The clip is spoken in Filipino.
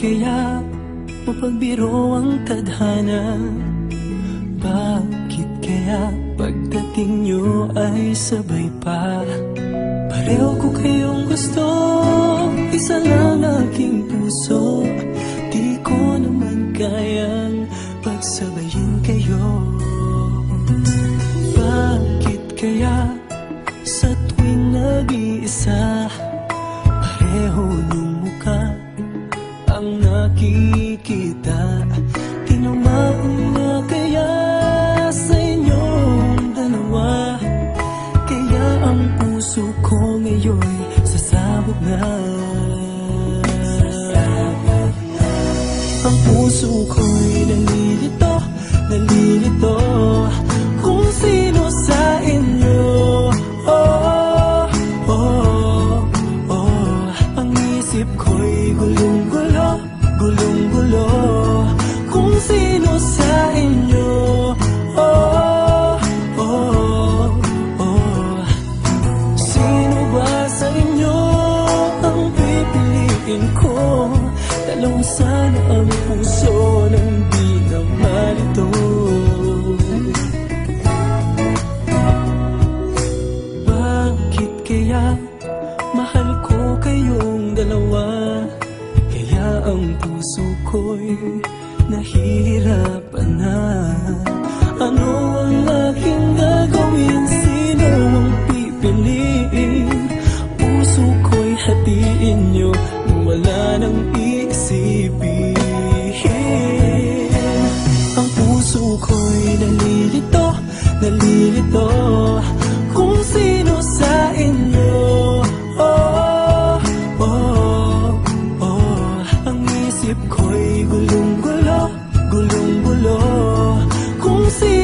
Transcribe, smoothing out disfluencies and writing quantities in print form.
kaya mapagbiro ang tadhana? Bakit kaya pagdating nyo ay sabay pa? Pareho ko kayong gusto, isa lang aking puso. Di ko naman kayang pagsabayin kayo. Bakit kaya sa tuwing nag-iisa, pareho nung mukha ang nakikita? Tinamaan na kaya sa inyong dalawa? Kaya ang puso ko ngayon sasabog na. Ang puso ko'y nalilito, nalilito kung sino sa inyo. Oh, oh, oh. Ang isip ko'y gulong-gulo, gulong-gulo kung sino sa inyo. Oh, oh, oh. Sino ba sa inyo ang pipiliin ko? Dalawang sana ang puso nang di naman ito. Bakit kaya mahal ko kayong dalawa? Kaya ang puso ko'y nahihirapan na. Ano ang aking gagawin? Sino ang pipiliin? Puso ko'y hatiin nyo nung wala nang iisipin. Ang puso ko'y nalilito, nalilito kung sino sa inyo. Oh, oh, oh. Ang isip ko'y gulong-gulo, gulong-gulo kung sino